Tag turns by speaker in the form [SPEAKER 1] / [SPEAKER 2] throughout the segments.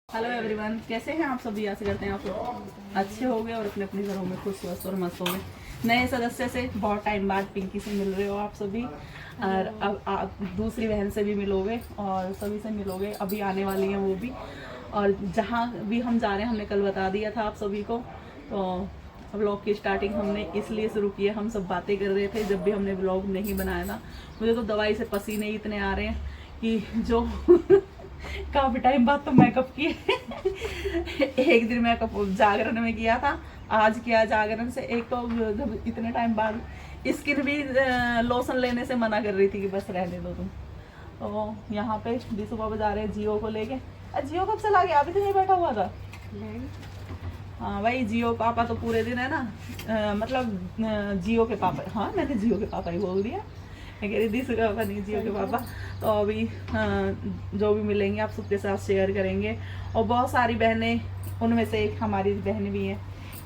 [SPEAKER 1] Hello everyone, कैसे हैं आप सभी। आशा करते हैं आप सब अच्छे हो गए और अपने अपने घरों में खुश स्वस्थ और मस्त हो गए। नए सदस्य से बहुत टाइम बाद पिंकी से मिल रहे हो आप सभी, और अब आप दूसरी बहन से भी मिलोगे और सभी से मिलोगे। अभी आने वाली हैं वो भी, और जहाँ भी हम जा रहे हैं हमने कल बता दिया था आप सभी को। तो व्लॉग की स्टार्टिंग हमने इसलिए शुरू की है, हम सब बातें कर रहे थे जब भी हमने व्लॉग नहीं बनाया था। मुझे तो दवाई से पसीने इतने आ रहे हैं कि जो काफी टाइम बाद तो मेकअप किए एक दिन मेकअप जागरण में किया था, आज किया जागरण से। एक तो जब इतने टाइम बाद स्किन भी लोशन लेने से मना कर रही थी कि बस रहने दो तुम। तो यहाँ पे दिशु बाबा जा रहे हैं जियो को लेके। जियो कब से ला गया, अभी तो नहीं बैठा हुआ था। हाँ भाई, जियो पापा तो पूरे दिन है ना, मतलब जियो के पापा। हाँ मैंने जियो के पापा ही बोल दिया, मैं कह रही दिशु का पापा नहीं, जियो के पापा। तो अभी जो भी मिलेंगे आप सबके साथ शेयर करेंगे। और बहुत सारी बहनें, उनमें से एक हमारी बहन भी है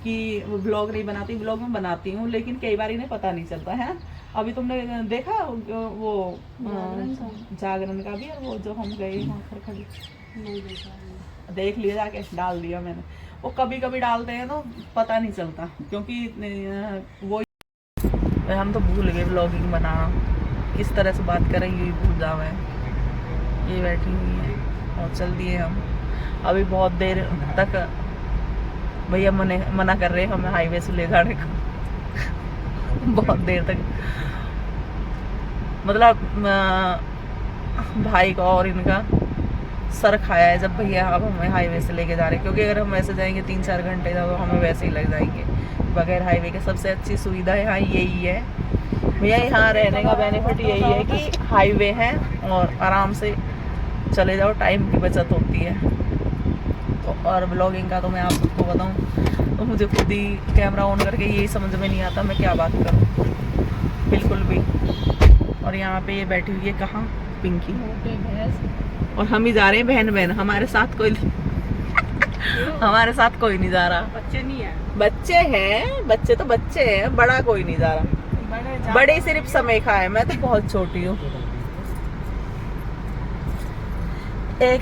[SPEAKER 1] कि ब्लॉग नहीं बनाती, ब्लॉग में बनाती हूँ लेकिन कई बार इन्हें पता नहीं चलता है। अभी तुमने देखा वो जागरण का भी, और वो जो हम गए वहाँ खड़खड़ी,
[SPEAKER 2] नहीं देखा,
[SPEAKER 1] देख लिया, जाके डाल दिया मैंने। वो कभी कभी डालते हैं तो पता नहीं चलता, क्योंकि वो हम तो भूल गए ब्लॉगिंग बनाना, किस तरह से बात करें ये भूल जावे। ये बैठी हुई है और चल दिए हम। अभी बहुत देर तक भैया मना कर रहे हैं हमें हाईवे से ले जाने को बहुत देर तक, मतलब भाई का और इनका सर खाया है जब भैया अब हमें हाईवे से लेके जा रहे हैं। क्योंकि अगर हम ऐसे जाएंगे 3-4 घंटे तो हमें वैसे ही लग जाएंगे बगैर हाईवे के। सबसे अच्छी सुविधा यहाँ यही है भैया, यहाँ रहने का बेनिफिट यही है कि हाईवे है और आराम से चले जाओ, टाइम की बचत होती है। तो और ब्लॉगिंग का तो मैं आप सबको बताऊँ तो मुझे खुद ही कैमरा ऑन करके यही समझ में नहीं आता मैं क्या बात करूँ बिल्कुल भी। और यहाँ पे ये बैठी हुई है कहाँ, पिंकी, और हम ही जा रहे हैं बहन बहन। हमारे साथ कोई हमारे साथ कोई नहीं जा रहा।
[SPEAKER 2] बच्चे नहीं है,
[SPEAKER 1] बच्चे हैं, बच्चे तो बच्चे हैं, बड़ा कोई नहीं जा रहा। बड़े सिर्फ समय का है, मैं तो बहुत छोटी हूँ। एक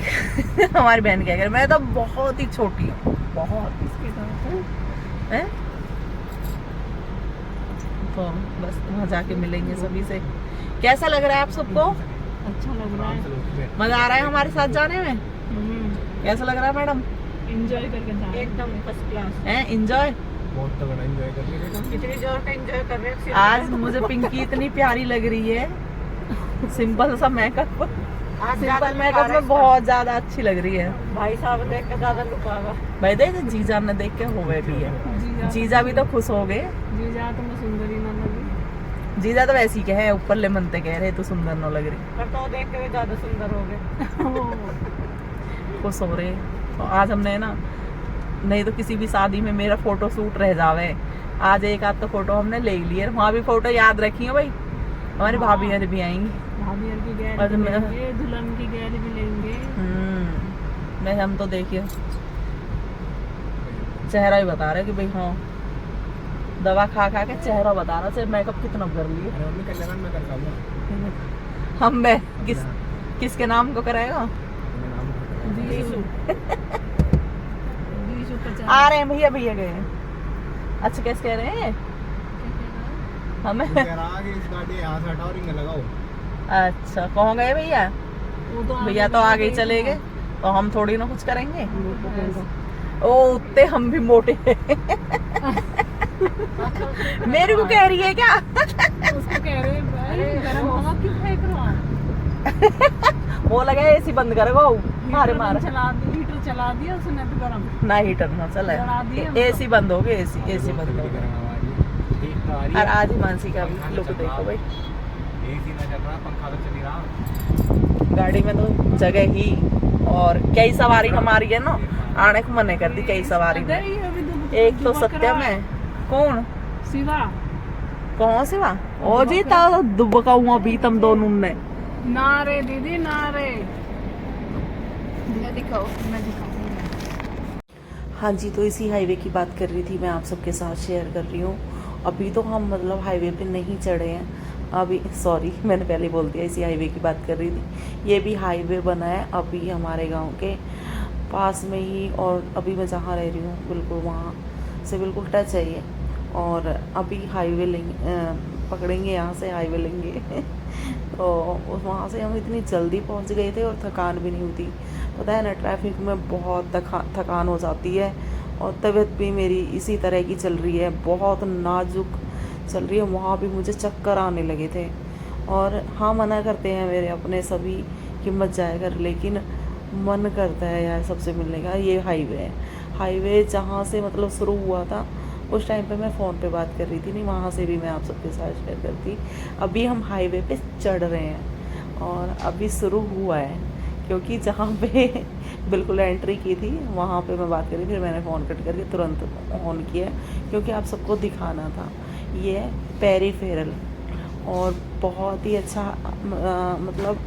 [SPEAKER 1] हमारी बहन क्या कह रही, मैं तो बहुत ही छोटी हूँ, बहुत। है तो बस वहाँ जाके मिलेंगे सभी से। कैसा लग रहा है आप सबको?
[SPEAKER 2] अच्छा लग रहा है,
[SPEAKER 1] मजा आ रहा है हमारे साथ जाने में? कैसा लग रहा है मैडम?
[SPEAKER 2] एंजॉय करके जा रहे हैं, एकदम फर्स्ट क्लास
[SPEAKER 1] है। एंजॉय
[SPEAKER 3] बहुत तगड़ा एंजॉय कर रहे हैं,
[SPEAKER 2] इतनी जोर का एंजॉय कर रहे हैं।
[SPEAKER 1] आज मुझे पिंकी इतनी प्यारी लग रही है, सिंपल सा मेकअप, सिंपल मेकअप में बहुत ज्यादा अच्छी लग रही है।
[SPEAKER 2] भाई साहब देख के ज्यादा लुकागा।
[SPEAKER 1] भाई देख, जीजा ने देख के हो गए भी है, जीजा भी तो खुश हो गए।
[SPEAKER 2] जीजा तो मैं सुंदरी ना लगी,
[SPEAKER 1] जीजा तो वैसे ही कहे, ऊपर ले मनते कह रहे तो सुंदर न लग रही,
[SPEAKER 2] पर तो देख के भी ज्यादा सुंदर हो गए।
[SPEAKER 1] खुश हो रहे। तो आज हमने ना, नहीं तो किसी भी शादी में मेरा फोटो शूट रह जावे, आज एक आध तो फोटो हमने ले लिए। वहाँ भी फोटो याद रखी है भाई, हमारी भाभी भी आएंगी,
[SPEAKER 2] भाभी की गैर भी लेंगे, दुल्हन की गैर भी लेंगे।
[SPEAKER 1] मैं हम तो देखिए चेहरा ही बता रहे कि भाई हाँ, दवा खा खा के चेहरा बता रहा, सिर्फ मेकअप कितना कर लिए। हम मैं किसके नाम को कराएगा? आ रहे हैं भैया, भैया गए हैं। अच्छा कैसे कह रहे हैं हमें? अच्छा कहाँ गए भैया? भैया तो आगे ही चले गए, तो हम थोड़ी ना कुछ करेंगे। ओ उतने हम भी मोटे मेरे को कह रही है क्या?
[SPEAKER 2] उसको कह रहे हैं भाई गरम हवा क्यों फेंक रहा है?
[SPEAKER 1] वो लगा एसी बंद करेगा मारे मारे,
[SPEAKER 2] हीटर चला दिया उसने तो गरम
[SPEAKER 1] ना हीटर ना चला, एसी बंद हो गया, एसी बंद हो गया। और आज हिमांशी का भी लुक देखो भाई, गाड़ी में तो जगह ही, और कई सवारी हमारी है ना, आने को मने कर दी कई सवारी में। एक तो सत्यम है, कौन
[SPEAKER 2] शिवा,
[SPEAKER 1] कौन शिवा? ओ जी तो दुबकाऊं अभी तुम दोनों ने।
[SPEAKER 2] नारे दीदी नारे, दिखाओ मैं दिखाऊं।
[SPEAKER 1] हाँ जी, तो इसी हाईवे की बात कर रही थी मैं, आप सबके साथ शेयर कर रही हूँ। अभी तो हम मतलब हाईवे पे नहीं चढ़े हैं अभी, सॉरी मैंने पहले बोल दिया, इसी हाईवे की बात कर रही थी। ये भी हाईवे बना है अभी हमारे गांव के
[SPEAKER 4] पास में ही, और अभी मैं जहाँ रह रही हूँ बिल्कुल वहाँ से बिल्कुल टच है ये। और अभी हाईवे लेंगे, पकड़ेंगे, यहाँ से हाईवे लेंगे तो वहाँ से हम इतनी जल्दी पहुँच गए थे और थकान भी नहीं होती। पता है ना, ट्रैफिक में बहुत थकान हो जाती है, और तबीयत भी मेरी इसी तरह की चल रही है, बहुत नाजुक चल रही है। वहाँ भी मुझे चक्कर आने लगे थे, और हाँ मना करते हैं मेरे अपने सभी कि मत जाया कर, लेकिन मन करता है यार सबसे मिलने का। ये हाईवे है, हाईवे जहाँ से मतलब शुरू हुआ था उस टाइम पे मैं फ़ोन पे बात कर रही थी, नहीं वहाँ से भी मैं आप सबके साथ शेयर करती। अभी हम हाईवे पे चढ़ रहे हैं और अभी शुरू हुआ है, क्योंकि जहाँ पे बिल्कुल एंट्री की थी वहाँ पे मैं बात करी, फिर मैंने फ़ोन कट करके तुरंत ऑन किया, क्योंकि आप सबको दिखाना था। ये है पेरीफेरल, और बहुत ही अच्छा मतलब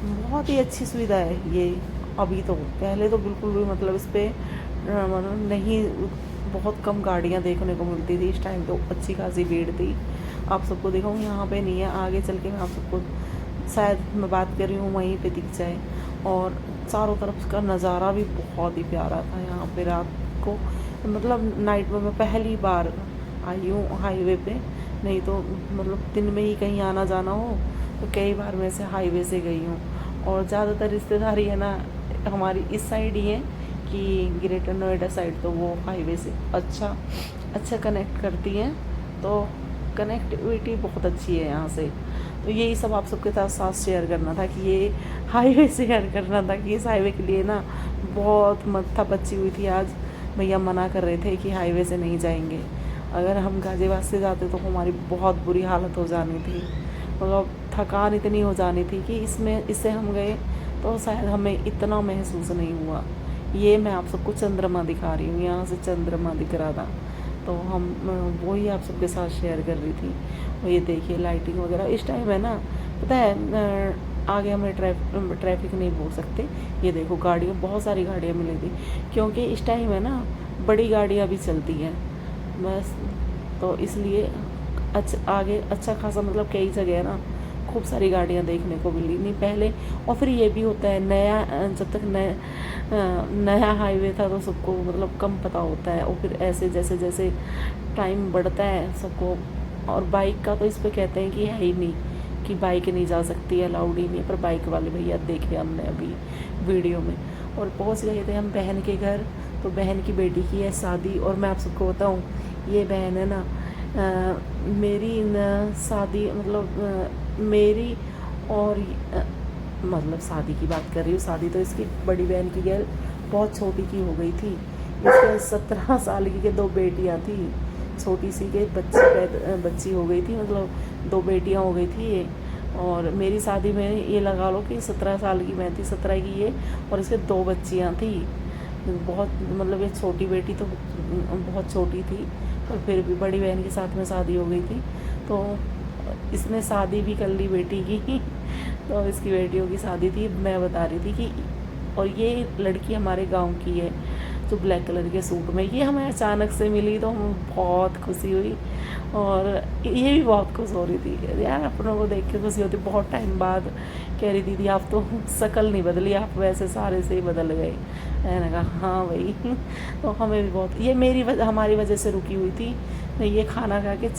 [SPEAKER 4] बहुत ही अच्छी सुविधा है ये। अभी तो पहले तो बिल्कुल भी मतलब इस पर मतलब नहीं, बहुत कम गाड़ियाँ देखने को मिलती थी। इस टाइम तो अच्छी खासी भीड़ थी। आप सबको दिखाऊँ, यहाँ पे नहीं है, आगे चल के मैं आप सबको शायद मैं बात कर रही हूँ वहीं पे दिख जाए। और चारों तरफ का नज़ारा भी बहुत ही प्यारा था यहाँ पे रात को, मतलब नाइट में मैं पहली बार आई हूँ हाईवे पे, नहीं तो मतलब दिन में ही कहीं आना जाना हो तो कई बार मैं से हाईवे से गई हूँ। और ज़्यादातर रिश्तेदारी है ना हमारी इस साइड ही है कि ग्रेटर नोएडा साइड, तो वो हाईवे से अच्छा कनेक्ट करती हैं, तो कनेक्टिविटी बहुत अच्छी है यहाँ से। तो यही सब आप सबके साथ शेयर करना था कि ये हाईवे शेयर करना था कि इस हाईवे के लिए ना बहुत मत्था पच्ची हुई थी। आज भैया मना कर रहे थे कि हाईवे से नहीं जाएंगे, अगर हम गाज़ियाबाद से जाते तो हमारी बहुत बुरी हालत हो जानी थी, मतलब थकान इतनी हो जानी थी कि इससे हम गए तो शायद हमें इतना महसूस नहीं हुआ। ये मैं आप सबको चंद्रमा दिखा रही हूँ, यहाँ से चंद्रमा दिख रहा था, तो हम वही आप सबके साथ शेयर कर रही थी। और ये देखिए लाइटिंग वगैरह इस टाइम है ना, पता है आगे हमें ट्रैफिक नहीं बोल सकते। ये देखो गाड़ियाँ, बहुत सारी गाड़ियाँ मिलेगी, क्योंकि इस टाइम है ना बड़ी गाड़ियाँ भी चलती हैं बस, तो इसलिए आगे अच्छा खासा मतलब कई जगह है ना खूब सारी गाड़ियाँ देखने को मिली नहीं पहले। और फिर ये भी होता है नया, जब तक नया हाईवे था तो सबको मतलब कम पता होता है, और फिर ऐसे जैसे जैसे टाइम बढ़ता है सबको। और बाइक का तो इस पे कहते हैं कि है ही नहीं कि बाइक नहीं जा सकती, अलाउड ही नहीं है, पर बाइक वाले भैया देखे हमने अभी वीडियो में। और पहुँच गए थे हम बहन के घर, तो बहन की बेटी की है शादी। और मैं आप सबको बताऊँ, ये बहन है ना मेरी शादी मतलब मेरी और मतलब शादी की बात कर रही हूँ, शादी तो इसकी बड़ी बहन की गर्ल बहुत छोटी की हो गई थी। इसके 17 साल की के 2 बेटियाँ थी, छोटी सी के बच्ची हो गई थी, मतलब 2 बेटियाँ हो गई थी ये। और मेरी शादी में ये लगा लो कि 17 साल की मैं थी, 17 की ये, और इसके 2 बच्चियाँ थी। बहुत मतलब ये छोटी बेटी तो बहुत छोटी थी, और फिर भी बड़ी बहन के साथ में शादी हो गई थी, तो इसने शादी भी कर ली बेटी की तो इसकी बेटियों की शादी थी। मैं बता रही थी कि, और ये लड़की हमारे गांव की है जो ब्लैक कलर के सूट में, ये हमें अचानक से मिली तो हमें बहुत खुशी हुई, और ये भी बहुत खुश हो रही थी यार, अपनों को देख के खुशी होती। बहुत टाइम बाद कह रही दीदी आप तो शक्ल नहीं बदली, आप वैसे सारे से ही बदल गए। मैंने कहा हाँ भाई तो हमें भी बहुत, ये हमारी वजह से रुकी हुई थी, नहीं ये खाना खा के